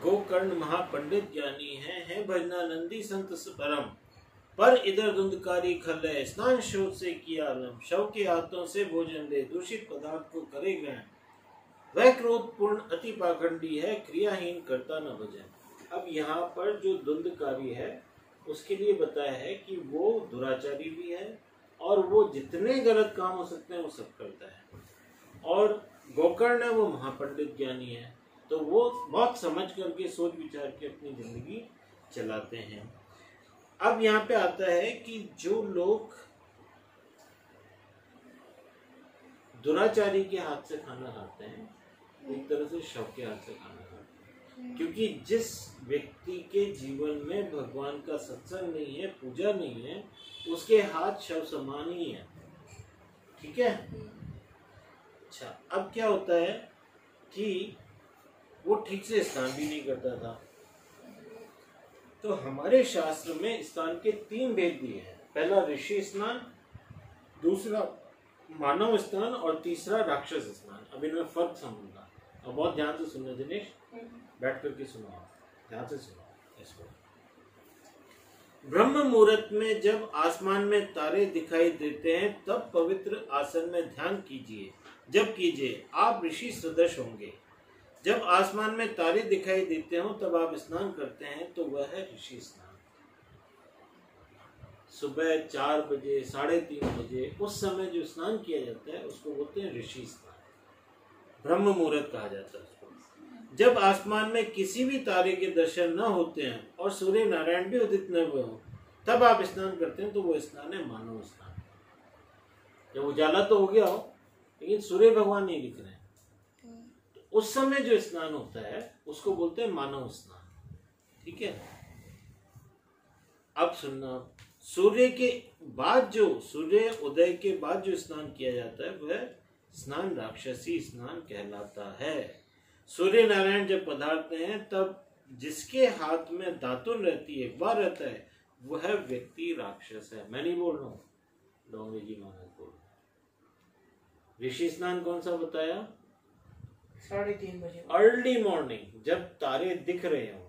गोकर्ण महापंडित ज्ञानी है भजनानंदी संत परम। पर इधर धुंधकारी खल है, स्नान शोध से किया आलम। शव के हाथों से भोजन ले, दूषित पदार्थ को करे ग्रहण। वह क्रोधपूर्ण अति पाखंडी है, क्रियाहीन करता न भजन। अब यहाँ पर जो धुंधकारी है उसके लिए बताया है कि वो दुराचारी भी है और वो जितने गलत काम हो सकते हैं वो सब करता है। और गोकर्ण है वो महापंडित ज्ञानी है, तो वो बहुत समझ करके सोच विचार के अपनी जिंदगी चलाते हैं। अब यहाँ पे आता है कि जो लोग दुराचारी के हाथ से खाना खाते हैं, एक तरह से शव के हाथ से खाना खाते हैं, क्योंकि जिस व्यक्ति के जीवन में भगवान का सत्संग नहीं है, पूजा नहीं है, उसके हाथ शव समान ही है। ठीक है। अच्छा, अब क्या होता है कि वो ठीक से स्नान भी नहीं करता था। तो हमारे शास्त्र में स्नान के 3 भेद दिए हैं। पहला ऋषि स्नान, दूसरा मानव स्नान और तीसरा राक्षस स्नान। अब इनमें फर्क समझना, और बहुत ध्यान से सुनना दिनेश, बैठ करके सुनो, ध्यान से सुनो इसको। ब्रह्म मुहूर्त में जब आसमान में तारे दिखाई देते हैं तब पवित्र आसन में ध्यान कीजिए। जब कीजिए आप ऋषि सदृश होंगे। जब आसमान में तारे दिखाई देते हो तब आप स्नान करते हैं तो वह है ऋषि स्नान। सुबह 4 बजे 3:30 बजे उस समय जो स्नान किया जाता है उसको बोलते हैं ऋषि स्नान, ब्रह्म मुहूर्त कहा जाता है उसको। जब आसमान में किसी भी तारे के दर्शन न होते हैं और सूर्य नारायण भी उदित न हुए हो तब आप स्नान करते हैं तो वो स्नान है मानव स्नान। जब उजाला तो हो गया हो लेकिन सूर्य भगवान नहीं दिख रहे हैं, उस समय जो स्नान होता है उसको बोलते हैं मानव स्नान। ठीक है। अब सुनना, सूर्य के बाद जो सूर्य उदय के बाद जो स्नान किया जाता है वह स्नान राक्षसी स्नान कहलाता है। सूर्य नारायण जब पधारते हैं तब जिसके हाथ में दातुन रहती है, वह रहता है, वह व्यक्ति राक्षस है। मैं नहीं बोल रहा हूं, डोंगे जी महाराज बोल रहे। ऋषि स्नान कौन सा बताया? 3:30 बजे अर्ली मॉर्निंग, जब तारे दिख रहे हो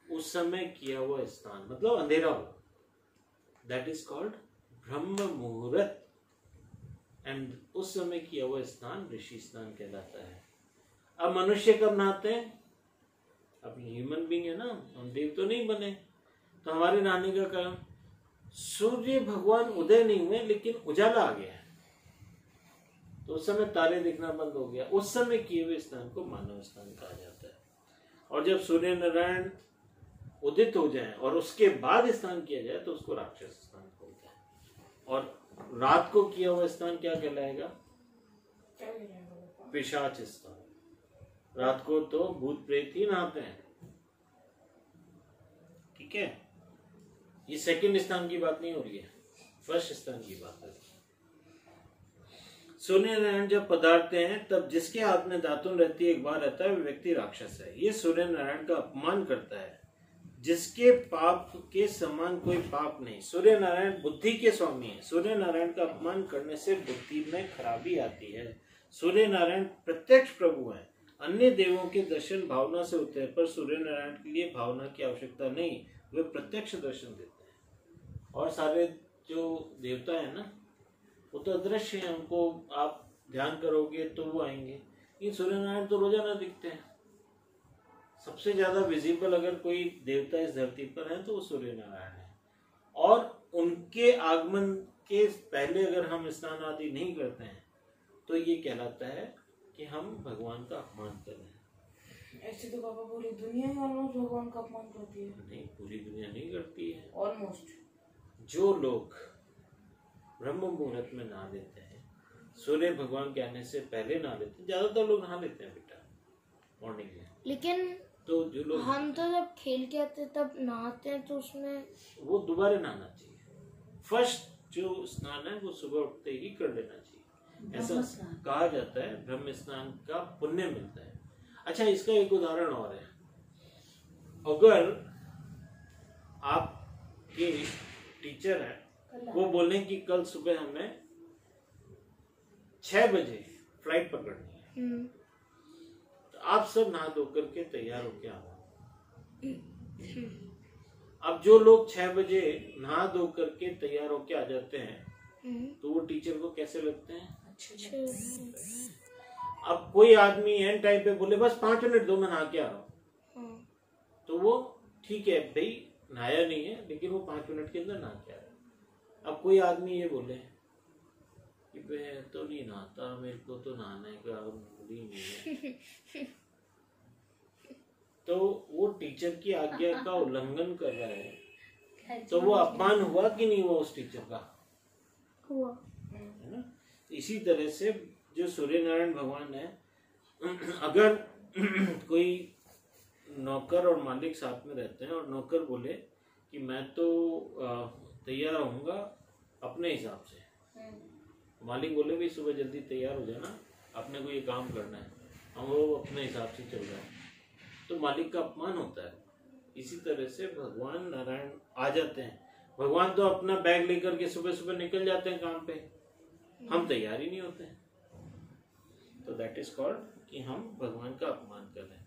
उस समय किया हुआ स्नान, मतलब अंधेरा हो, दैट इज कॉल्ड ब्रह्म मुहूर्त। एंड उस समय किया हुआ स्नान ऋषि स्नान कहलाता है। अब मनुष्य कब नहाते हैं? अब ह्यूमन बीइंग है ना, हम देव तो नहीं बने, तो हमारे नहाने का कारण सूर्य भगवान उदय नहीं हुए लेकिन उजाला आ गया है, तो उस समय तारे दिखना बंद हो गया। उस समय किए हुए स्नान को मानव स्नान कहा जाता है। और जब सूर्य नारायण उदित हो जाए और उसके बाद स्नान किया जाए तो उसको राक्षस स्नान बोलते हैं। और रात को किया हुआ स्नान क्या कहलाएगा? पिशाच स्नान। रात को तो भूत प्रेत ही नहाते हैं। ठीक है। ये सेकंड स्नान की बात नहीं हो रही है, फर्स्ट स्नान की बात है। सूर्य नारायण जब पधारते हैं तब जिसके हाथ में दातुन रहती है, एक बार रहता है, वह व्यक्ति राक्षस है। ये सूर्य नारायण का अपमान करता है, जिसके पाप के समान कोई पाप नहीं। सूर्य नारायण बुद्धि के स्वामी है। सूर्य नारायण का अपमान करने से बुद्धि में खराबी आती है। सूर्य नारायण प्रत्यक्ष प्रभु है। अन्य देवों के दर्शन भावना से होते हैं, पर सूर्य नारायण के लिए भावना की आवश्यकता नहीं, वे प्रत्यक्ष दर्शन देते हैं। और सारे जो देवता है ना वो तो अदृश्य है, उनको आप ध्यान करोगे तो वो आएंगे, लेकिन सूर्य नारायण तो रोजाना दिखते हैं। सबसे ज्यादा विजिबल अगर कोई देवता इस धरती पर है तो वो सूर्य नारायण है। और उनके आगमन के पहले अगर हम स्नान आदि नहीं करते हैं तो ये कहलाता है कि हम भगवान का अपमान कर रहे हैं। ऐसे तो पापा पूरी दुनिया ही ऑलमोस्ट भगवान का अपमान करती है। नहीं, पूरी दुनिया नहीं करती है। ऑलमोस्ट जो लोग ब्रह्म मुहूर्त में नहा लेते हैं, सूर्य भगवान के आने से पहले नहा लेते हैं, ज्यादातर लोग नहा लेते हैं बेटा मॉर्निंग में। लेकिन तो जो लोग हम तो जब खेल के आते तब नहाते हैं तो उसमें वो दोबारा नहाना चाहिए। फर्स्ट जो स्नान है वो सुबह उठते ही कर लेना चाहिए। ऐसा कहा जाता है, ब्रह्म स्नान का पुण्य मिलता है। अच्छा, इसका एक उदाहरण और है। अगर आपके टीचर है, वो बोले कि कल सुबह हमें 6 बजे फ्लाइट पकड़नी है, तो आप सब नहा धो करके तैयार होके आओ। अब जो लोग 6 बजे नहा धो करके तैयार होके आ जाते हैं तो वो टीचर को कैसे लगते हैं? अच्छे। अब कोई आदमी एंड टाइम पे बोले बस 5 मिनट दो मैं नहा के आ रहा हूँ, तो वो ठीक है भाई, नहाया नहीं है लेकिन वो 5 मिनट के अंदर नहा के आ रहा है। अब कोई आदमी ये बोले कि मैं तो नहीं नहाता, मेरे को तो नहाने का मूड ही नहीं है, तो वो टीचर की आज्ञा का उल्लंघन कर रहा है, तो वो अपमान हुआ कि नहीं हुआ उस टीचर का? हुआ। है ना? इसी तरह से जो सूर्य नारायण भगवान है, अगर कोई नौकर और मालिक साथ में रहते हैं और नौकर बोले कि मैं तो तैयार होऊंगा अपने हिसाब से, मालिक बोले भी सुबह जल्दी तैयार हो जाना, अपने को ये काम करना है, हम वो अपने हिसाब से चल रहा है, तो मालिक का अपमान होता है। इसी तरह से भगवान नारायण आ जाते हैं। भगवान तो अपना बैग लेकर के सुबह सुबह निकल जाते हैं काम पे, हम तैयार ही नहीं होते हैं, तो दैट इज कॉल्ड कि हम भगवान का अपमान कर रहे हैं।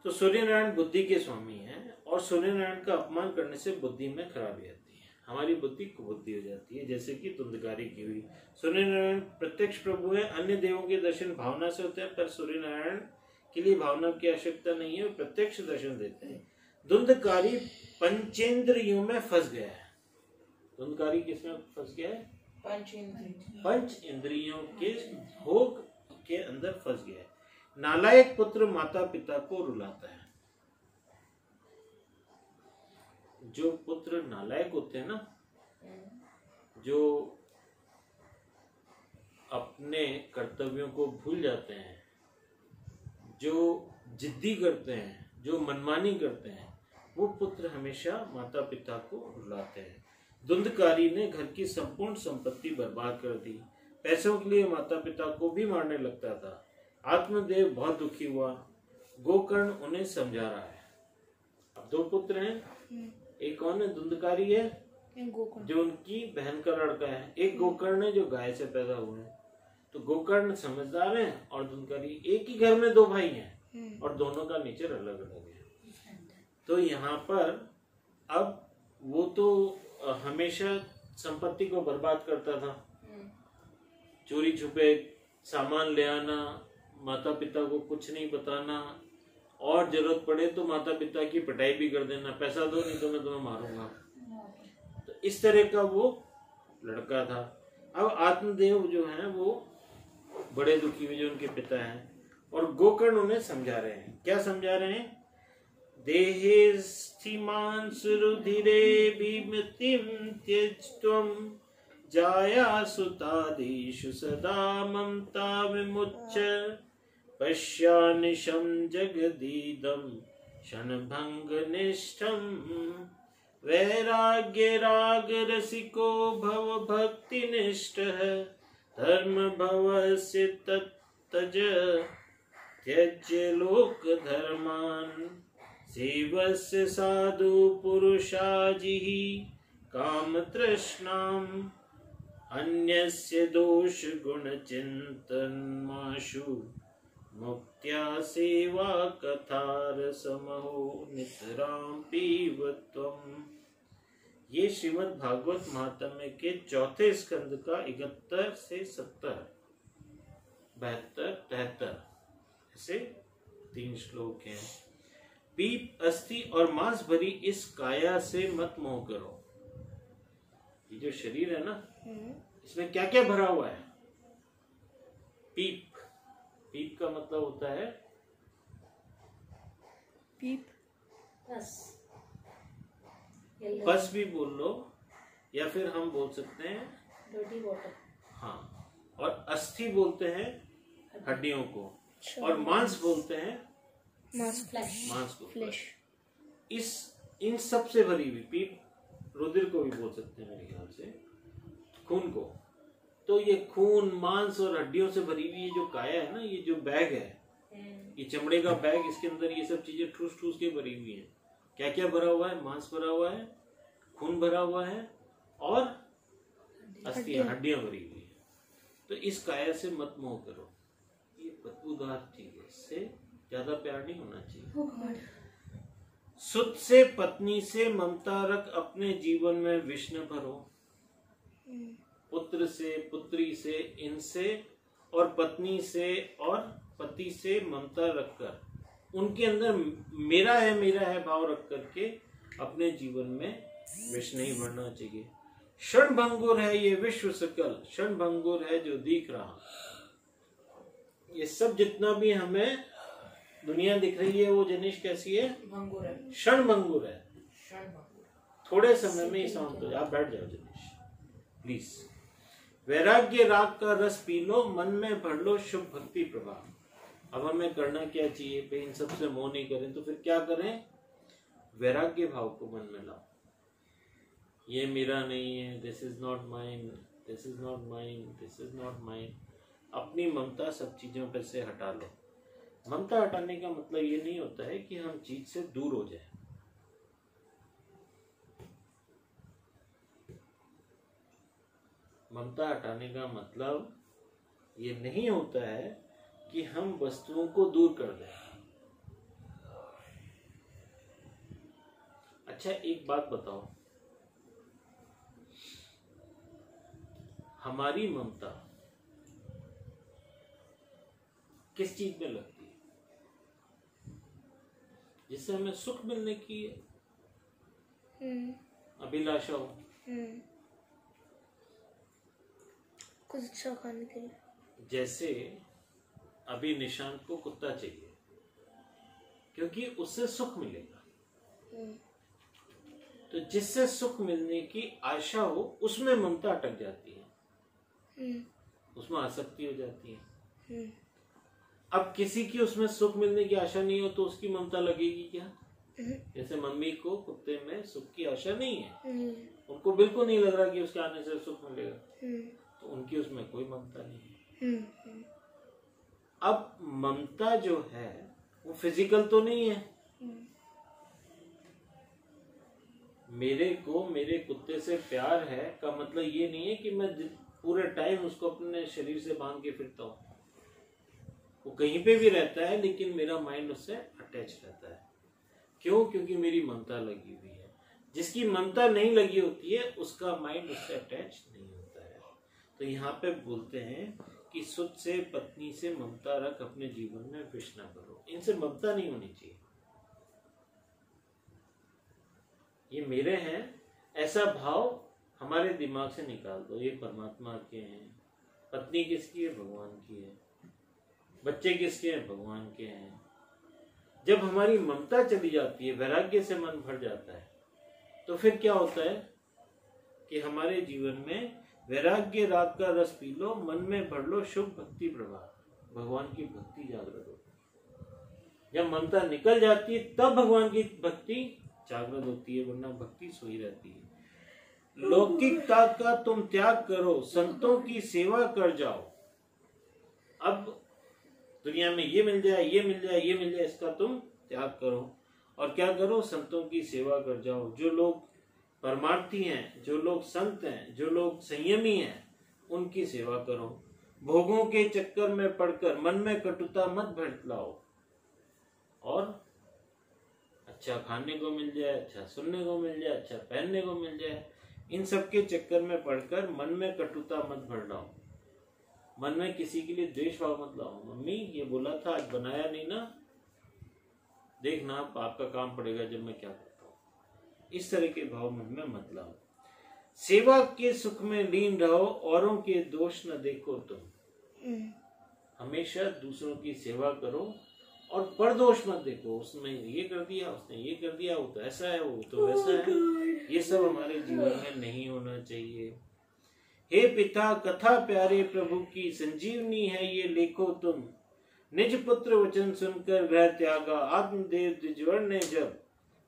तो सूर्य नारायण बुद्धि के स्वामी हैं और सूर्य नारायण का अपमान करने से बुद्धि में खराबी आती है, हमारी बुद्धि कुबुद्धि हो जाती है, जैसे कि धुंधकारी की हुई। सूर्य नारायण प्रत्यक्ष प्रभु है, अन्य देवों के दर्शन भावना से होते हैं, पर सूर्य नारायण के लिए भावना की आवश्यकता नहीं है, वो प्रत्यक्ष दर्शन देते हैं। धुंधकारी पंचेंद्रियों में फंस गया है। धुंधकारी किसमें फंस गया है? पंच इंद्रियों के भोग के अंदर फंस गया है। नालायक पुत्र माता पिता को रुलाता है। जो पुत्र नालायक होते हैं ना, जो अपने कर्तव्यों को भूल जाते हैं, जो जिद्दी करते हैं, जो मनमानी करते हैं, वो पुत्र हमेशा माता पिता को रुलाते हैं। धुंधकारी ने घर की संपूर्ण संपत्ति बर्बाद कर दी, पैसों के लिए माता पिता को भी मारने लगता था। आत्मदेव बहुत दुखी हुआ, गोकर्ण उन्हें समझा रहा है। अब 2 पुत्र हैं, एक कौन है? धुंधकारी है जो उनकी बहन का लड़का है, एक गोकर्ण है जो गाय से पैदा हुए हैं। तो गोकर्ण समझदार है और धुंधकारी, एक ही घर में 2 भाई हैं और दोनों का नेचर अलग अलग है। तो यहाँ पर अब वो तो हमेशा संपत्ति को बर्बाद करता था, चोरी छुपे सामान ले आना, माता पिता को कुछ नहीं बताना, और जरूरत पड़े तो माता पिता की पिटाई भी कर देना, पैसा दो नहीं तो मैं तुम्हें मारूंगा। तो इस तरह का वो लड़का था। अब आत्मदेव जो है वो बड़े दुखी हुए, जो उनके पिता हैं, और गोकर्ण उन्हें समझा रहे हैं। क्या समझा रहे हैं? देहे स्थिमान सुरुधिरे भीमतिम त्यजत्वम जाया सुतादिषु सदा ममता विमुच्च पश्यानिशं जगदीदं क्षणभंग निष्ठम वैराग्य राग रसिको भव भक्ति निष्ठः धर्म भवस्य तत्तज त्यज्य लोक धर्मान सेवस्य साधु पुरुषाजिः काम तृष्णाम अन्यस्य दोष गुण चिंतनमाशु मुक्त्या सेवा कथार समहो नितराम पीवत्वम। ये श्रीमद् भागवत महात्म्य के 4थे स्कंद का 71 से 70, 72, 73 ऐसे 3 श्लोक हैं। पीप अस्थि और मांस भरी इस काया से मत मोह करो। ये जो शरीर है ना, इसमें क्या क्या भरा हुआ है? पीप, पीप का मतलब होता है पीप, पस भी बोल लो, या फिर हम बोल सकते हैं डर्टी वाटर। हाँ, और अस्थि बोलते हैं हड्डियों को, और मांस बोलते हैं मांस को, फ्लैश। इन सब से भरी हुई पीप, रुधिर को भी बोल सकते हैं मेरे ख्याल से, खून को। तो ये खून, मांस और हड्डियों से भरी हुई ये जो काया है ना, ये जो बैग है, ये चमड़े का बैग, इसके अंदर ये सब चीजें ठूस ठूस के भरी हुई है। क्या क्या भरा हुआ है? मांस भरा हुआ है, खून भरा हुआ है, और अस्थियां, हड्डियां भरी हुई है। तो इस काया से मत मोह करो, ये बदबूदार चीज है, इससे ज्यादा प्यार नहीं होना चाहिए। सुत से पत्नी से ममता रख अपने जीवन में विष न भरो। पुत्र से पुत्री से इनसे और पत्नी से और पति से ममता रखकर उनके अंदर मेरा है भाव रख करके अपने जीवन में विष नहीं भरना चाहिए। क्षण भंगुर है ये विश्व सकल, क्षण भंगुर है जो दिख रहा। ये सब जितना भी हमें दुनिया दिख रही है वो जनिश कैसी है? भंगुर है, क्षण भंगुर है। क्षण भंगुर। थोड़े समय में ही शांत हो जाए। आप बैठ जाओ जनिश प्लीज। वैराग्य राग का रस पी लो, मन में भर लो शुभ भक्ति प्रभाव। अब हमें करना क्या चाहिए भाई? इन सबसे मोह नहीं करें तो फिर क्या करें? वैराग्य भाव को मन में लाओ। ये मेरा नहीं है, this is not mine, this is not mine, this is not mine. अपनी ममता सब चीजों पर से हटा लो। ममता हटाने का मतलब ये नहीं होता है कि हम चीज से दूर हो जाए। ममता हटाने का मतलब ये नहीं होता है कि हम वस्तुओं को दूर कर दें। अच्छा एक बात बताओ, हमारी ममता किस चीज में लगती है? जिससे हमें सुख मिलने की अभिलाषा हो, कुछ अच्छा खाने के लिए। जैसे अभी निशांत को कुत्ता चाहिए क्योंकि उससे सुख मिलेगा। तो जिससे सुख मिलने की आशा हो उसमें ममता अटक जाती है, उसमें आसक्ति हो जाती है। अब किसी की उसमें सुख मिलने की आशा नहीं हो तो उसकी ममता लगेगी क्या? जैसे मम्मी को कुत्ते में सुख की आशा नहीं है, उनको बिल्कुल नहीं लग रहा कि उसके आने से सुख मिलेगा, तो उनकी उसमें कोई ममता नहीं है। अब ममता जो है वो फिजिकल तो नहीं है। मेरे को मेरे कुत्ते से प्यार है का मतलब ये नहीं है कि मैं पूरे टाइम उसको अपने शरीर से बांध के फिरता हूँ। वो कहीं पे भी रहता है लेकिन मेरा माइंड उससे अटैच रहता है। क्यों? क्योंकि मेरी ममता लगी हुई है। जिसकी ममता नहीं लगी होती है उसका माइंड उससे अटैच नहीं होता है। तो यहाँ पे बोलते हैं कि सुत से पत्नी से ममता रख अपने जीवन में विष न करो। इनसे ममता नहीं होनी चाहिए। ये मेरे हैं ऐसा भाव हमारे दिमाग से निकाल दो। ये परमात्मा के हैं। पत्नी किसकी है? भगवान की है। बच्चे किसके हैं? भगवान के हैं। जब हमारी ममता चली जाती है, वैराग्य से मन भर जाता है, तो फिर क्या होता है कि हमारे जीवन में वैराग्य राग का रस पी लो, मन में भर लो शुभ भक्ति प्रभाव। भगवान की भक्ति जागृत होती है। जब ममता निकल जाती है तब भगवान की भक्ति जागृत होती है, वरना भक्ति सोई रहती है। लौकिकता का तुम त्याग करो, संतों की सेवा कर जाओ। अब दुनिया में ये मिल जाए, ये मिल जाए, ये मिल जाए, इसका तुम त्याग करो और क्या करो? संतों की सेवा कर जाओ। जो लोग परमार्थी हैं, जो लोग संत हैं, जो लोग संयमी हैं, उनकी सेवा करो। भोगों के चक्कर में पड़कर मन में कटुता मत भटकाओ और अच्छा खाने को मिल जाए, अच्छा सुनने को मिल जाए, अच्छा पहनने को मिल जाए, इन सब के चक्कर में पड़कर मन में कटुता मत भर लाओ। मन में किसी के लिए द्वेष भाव मत लाओ। मम्मी ये बोला था आज बनाया नहीं ना, देखना आपका काम पड़ेगा जब मैं क्या करता हूँ। इस तरह के भाव मन में मत लाओ। सेवा के सुख में लीन रहो, औरों के दोष न देखो तुम। हमेशा दूसरों की सेवा करो और परदोष मत देखो। उसने ये कर दिया, उसने ये कर दिया, वो तो ऐसा है, वो तो वैसा है। ये सब हमारे जीवन में नहीं होना चाहिए। हे पिता कथा प्यारे प्रभु की संजीवनी है ये लेखो तुम। निज पुत्र वचन सुनकर ग्रह त्यागा, आत्मदेव द्विजवर ने जब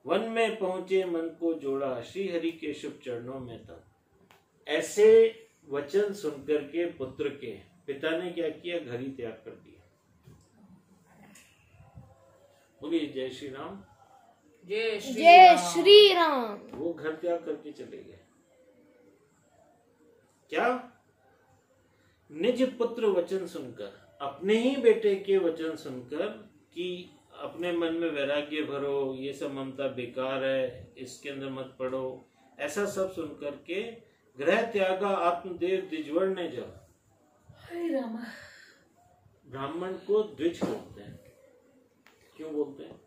वन में पहुंचे मन को जोड़ा, श्री हरि के शुभ चरणों में तब। ऐसे वचन सुनकर के पुत्र के पिता ने क्या किया? घर ही त्याग कर दिया। बोलिए जय श्री राम। जय श्री राम। वो घर त्याग करके चले गए। क्या? निज पुत्र वचन सुनकर, अपने ही बेटे के वचन सुनकर कि अपने मन में वैराग्य भरो, ये सब ममता बेकार है, इसके अंदर मत पड़ो, ऐसा सब सुन करके ग्रह त्यागा आत्मदेव द्विजवर्ण जब हरे राम। ब्राह्मण को द्विज बोलते हैं। क्यों बोलते हैं?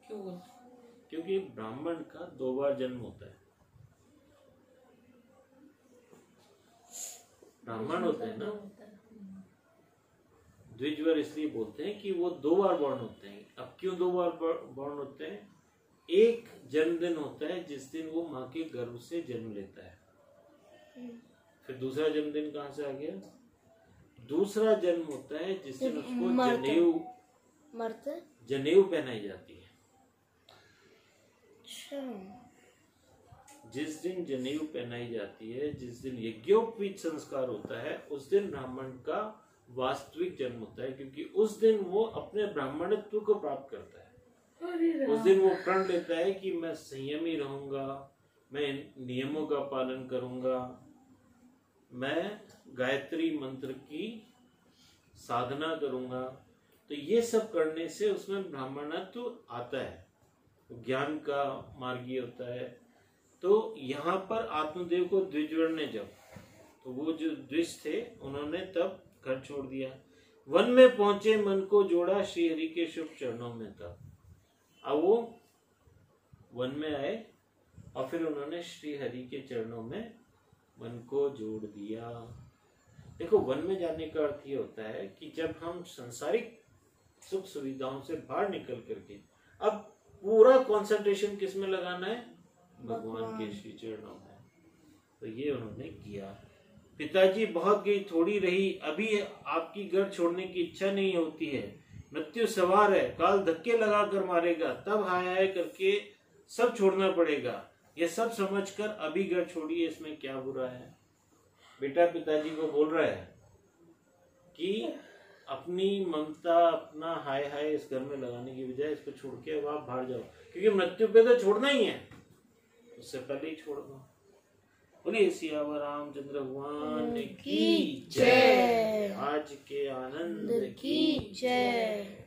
क्यों बोलते? क्योंकि ब्राह्मण का 2 बार जन्म होता है। ब्राह्मण होते हैं ना, द्विजवर इसलिए बोलते हैं कि वो 2 बार बॉर्न होते हैं। अब क्यों 2 बार बॉर्न होते हैं? एक जन्मदिन होता है जिस दिन वो माँ के गर्भ से जन्म लेता है, फिर दूसरा जन्मदिन कहाँ से आ गया? दूसरा जन्म होता है जिस दिन उसको जनेऊ पहनाई जाती है। जिस दिन जनेऊ पहनाई जाती है, जिस दिन यज्ञोपवीत संस्कार होता है, उस दिन ब्राह्मण का वास्तविक जन्म होता है, क्योंकि उस दिन वो अपने ब्राह्मणत्व को प्राप्त करता है। उस दिन वो प्रण लेता है कि मैं संयमी रहूंगा, मैं नियमों का पालन करूंगा, मैं गायत्री मंत्र की साधना करूंगा। तो ये सब करने से उसमें ब्राह्मणत्व आता है, ज्ञान का मार्गी होता है। तो यहाँ पर आत्मदेव को द्विजवर्ण ने जब, तो वो जो द्विज थे उन्होंने तब घर छोड़ दिया, वन में पहुंचे, मन को जोड़ा श्री हरि के शुभ चरणों में। तब अब वो वन में आए और फिर उन्होंने श्री हरि के चरणों में मन को जोड़ दिया। देखो, वन में जाने का अर्थ ये होता है कि जब हम सांसारिक सुख सुविधाओं से बाहर निकल करके अब पूरा कंसंट्रेशन किस में लगाना है? भगवान के श्री चरणों में। तो ये उन्होंने किया। पिताजी बहुत गई थोड़ी रही, अभी आपकी घर छोड़ने की इच्छा नहीं होती है, मृत्यु सवार है, काल धक्के लगा कर मारेगा, तब हाय हाय करके सब छोड़ना पड़ेगा। ये सब समझकर अभी घर छोड़िए, इसमें क्या बुरा है? बेटा पिताजी को बोल रहा है कि अपनी ममता, अपना हाय हाय इस घर में लगाने की बजाय इसको छोड़ के अब आप बाहर जाओ, क्योंकि मृत्यु पे तो छोड़ना ही है, उससे पहले ही छोड़ दो। बोलिए सियावर रामचंद्र भगवान की जय। आज के आनंद की जय।